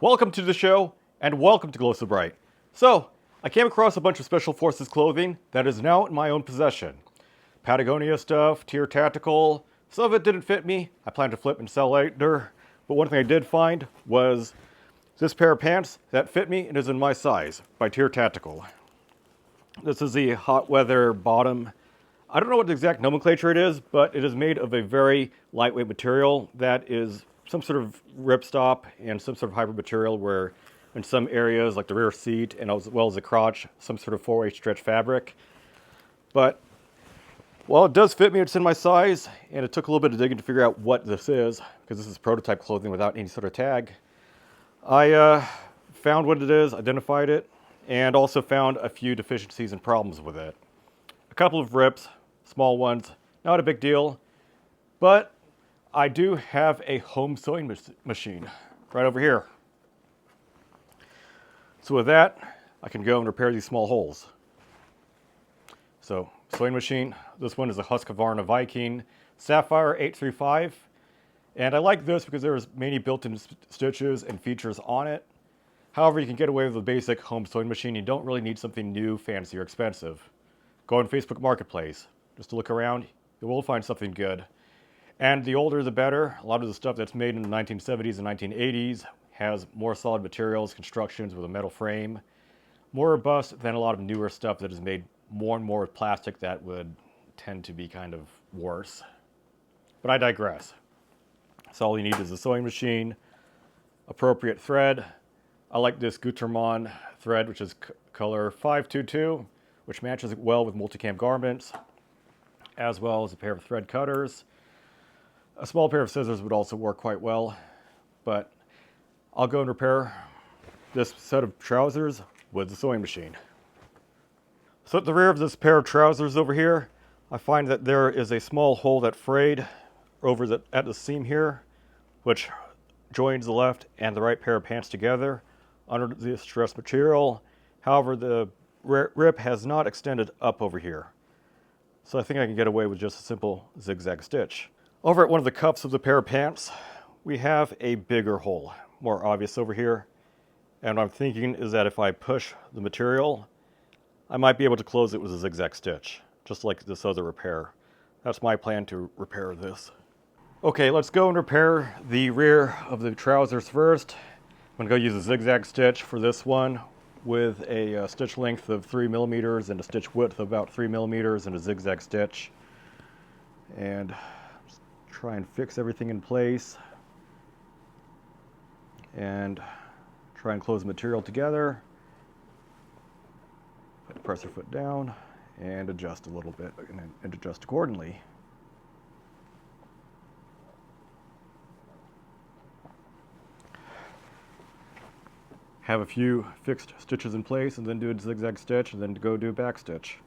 Welcome to the show, and welcome to Glow So Bright. So, I came across a bunch of Special Forces clothing that is now in my own possession. Patagonia stuff, Tier Tactical. Some of it didn't fit me. I plan to flip and sell later. But one thing I did find was this pair of pants that fit me and is in my size by Tier Tactical. This is the hot weather bottom. I don't know what the exact nomenclature it is, but it is made of a very lightweight material that is some sort of ripstop and some sort of hybrid material where in some areas like the rear seat and as well as the crotch, some sort of 4-way stretch fabric. But while it does fit me, it's in my size, and it took a little bit of digging to figure out what this is, because this is prototype clothing without any sort of tag. I found what it is, identified it, and also found a few deficiencies and problems with it. A couple of rips, small ones, not a big deal, but I do have a home sewing machine right over here. So with that, I can go and repair these small holes. So, sewing machine, this one is a Husqvarna Viking Sapphire 835. And I like this because there's many built-in stitches and features on it. However, you can get away with a basic home sewing machine. You don't really need something new, fancy, or expensive. Go on Facebook Marketplace. Just to look around, you will find something good. And the older the better. A lot of the stuff that's made in the 1970s and 1980s has more solid materials, constructions with a metal frame. More robust than a lot of newer stuff that is made more and more with plastic that would tend to be kind of worse. But I digress. So all you need is a sewing machine, appropriate thread. I like this Gutermann thread, which is color 522, which matches well with multicam garments, as well as a pair of thread cutters. A small pair of scissors would also work quite well, but I'll go and repair this set of trousers with the sewing machine. So at the rear of this pair of trousers over here, I find that there is a small hole that frayed over at the seam here, which joins the left and the right pair of pants together under the stress material. However, the rip has not extended up over here. So I think I can get away with just a simple zigzag stitch. Over at one of the cuffs of the pair of pants, we have a bigger hole, more obvious over here. And what I'm thinking is that if I push the material, I might be able to close it with a zigzag stitch, just like this other repair. That's my plan to repair this. Okay, let's go and repair the rear of the trousers first. I'm gonna go use a zigzag stitch for this one with a stitch length of 3 millimeters and a stitch width of about 3 millimeters and a zigzag stitch. And just try and fix everything in place. And try and close the material together. Put the presser foot down and adjust a little bit and adjust accordingly. Have a few fixed stitches in place and then do a zigzag stitch and then go do a back stitch.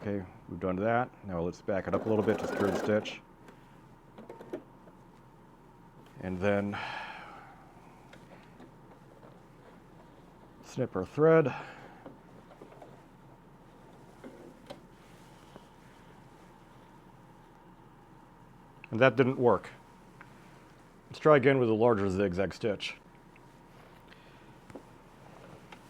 Okay, we've done that. Now let's back it up a little bit to secure the stitch. And then snip our thread. And that didn't work. Let's try again with a larger zigzag stitch.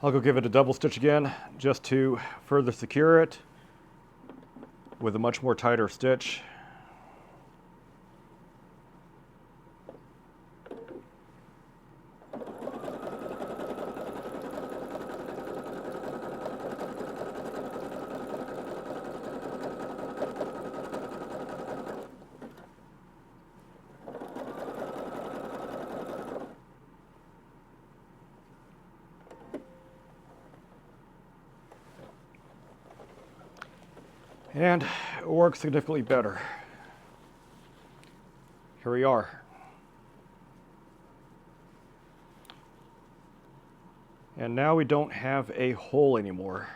I'll go give it a double stitch again just to further secure it with a much more tighter stitch. And it works significantly better. Here we are. And now we don't have a hole anymore.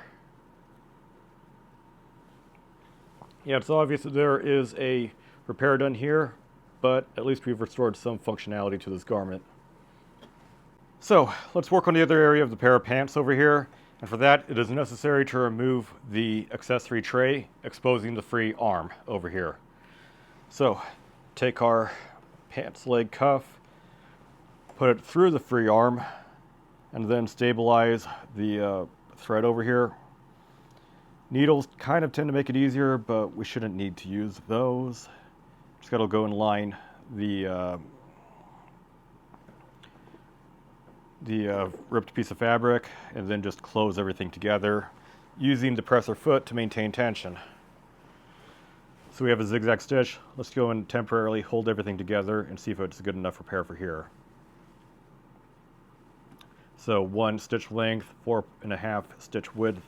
Yeah, it's obvious that there is a repair done here, but at least we've restored some functionality to this garment. So let's work on the other area of the pair of pants over here. And for that, it is necessary to remove the accessory tray, exposing the free arm over here. So take our pants leg cuff, put it through the free arm, and then stabilize the thread over here. Needles kind of tend to make it easier, but we shouldn't need to use those. Just got to go and line the ripped piece of fabric and then just close everything together using the presser foot to maintain tension. So we have a zigzag stitch. Let's go and temporarily hold everything together and see if it's a good enough repair for here. So 1 stitch length, 4.5 stitch width.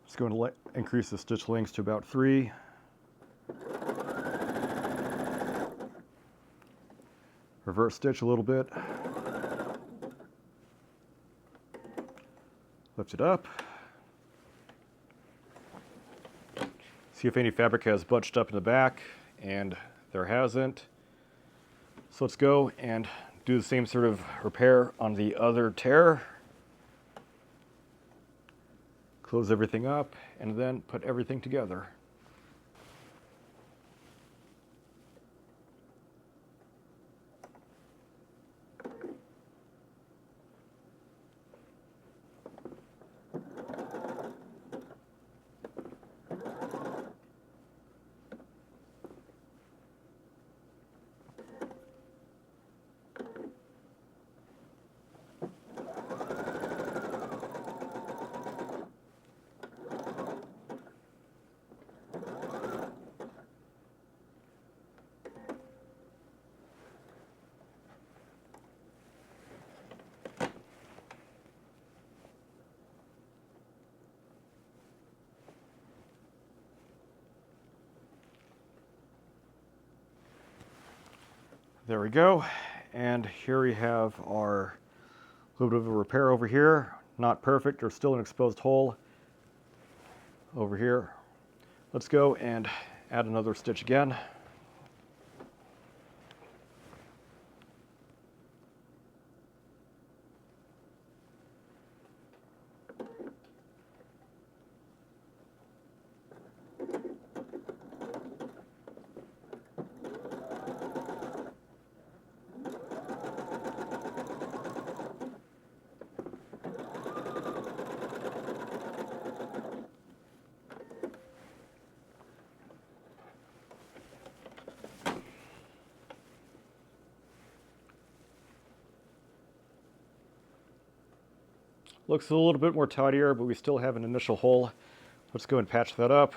Just going to increase the stitch lengths to about 3. Reverse stitch a little bit. Lift it up. See if any fabric has bunched up in the back, and there hasn't. So let's go and do the same sort of repair on the other tear. Close everything up and then put everything together. There we go. And here we have our little bit of a repair over here. Not perfect, there's still an exposed hole over here. Let's go and add another stitch again. Looks a little bit more tidier, but we still have an initial hole. Let's go and patch that up.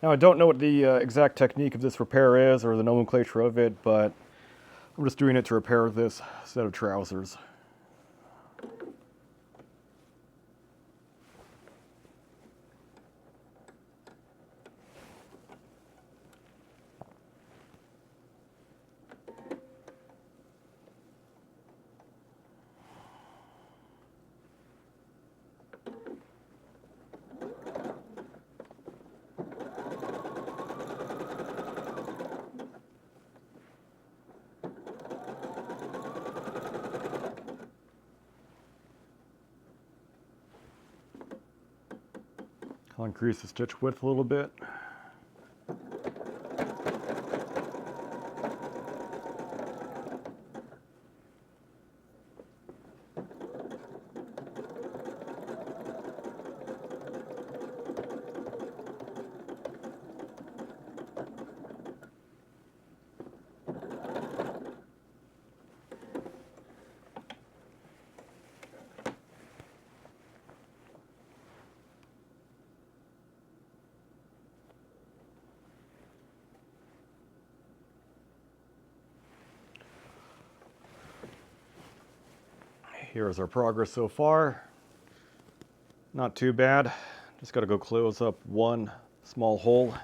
Now, I don't know what the exact technique of this repair is or the nomenclature of it, but I'm just doing it to repair this set of trousers. I'll increase the stitch width a little bit. Here's our progress so far. Not too bad. Just got to go close up one small hole.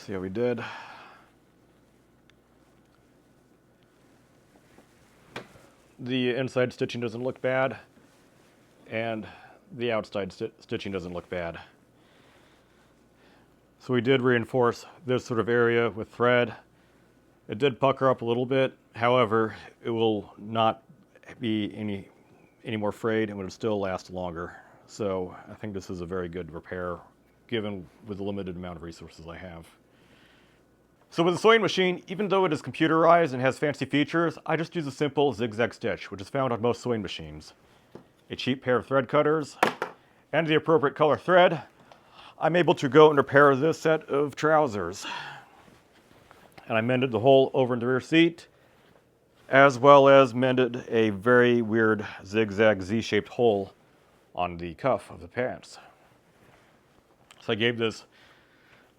See how we did. The inside stitching doesn't look bad, and the outside stitching doesn't look bad. So we did reinforce this sort of area with thread. It did pucker up a little bit, however, it will not be any more frayed and would still last longer. So I think this is a very good repair, given with the limited amount of resources I have. So with the sewing machine, even though it is computerized and has fancy features, I just use a simple zigzag stitch, which is found on most sewing machines. A cheap pair of thread cutters, and the appropriate color thread, I'm able to go and repair this set of trousers. And I mended the hole over in the rear seat, as well as mended a very weird zigzag Z-shaped hole on the cuff of the pants. So I gave this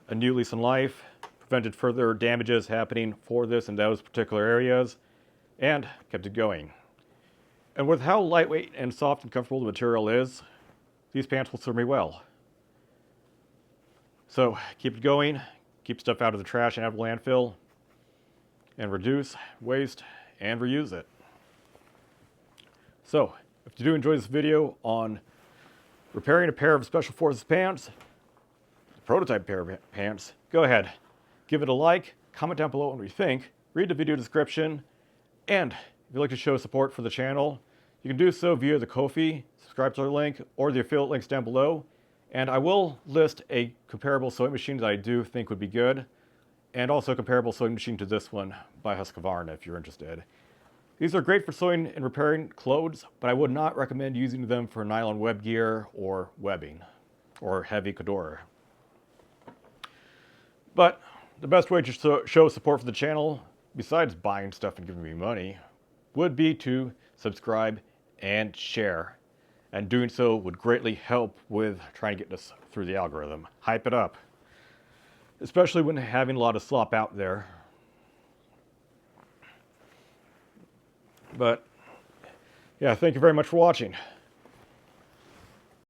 a new lease on life, prevented further damages happening for this in those particular areas, and kept it going. And with how lightweight and soft and comfortable the material is, these pants will serve me well. So keep it going, keep stuff out of the trash and out of landfill, and reduce, waste, and reuse it. So, if you do enjoy this video on repairing a pair of Special Forces pants, a prototype pair of pants, go ahead, give it a like, comment down below what you think, read the video description, and if you'd like to show support for the channel, you can do so via the Ko-fi, subscribe to our link, or the affiliate links down below. And I will list a comparable sewing machine that I do think would be good, and also a comparable sewing machine to this one by Husqvarna if you're interested. These are great for sewing and repairing clothes, but I would not recommend using them for nylon web gear or webbing or heavy couture. But the best way to show support for the channel, besides buying stuff and giving me money, would be to subscribe and share. And doing so would greatly help with trying to get this through the algorithm. Hype it up. Especially when having a lot of slop out there. But, yeah, thank you very much for watching.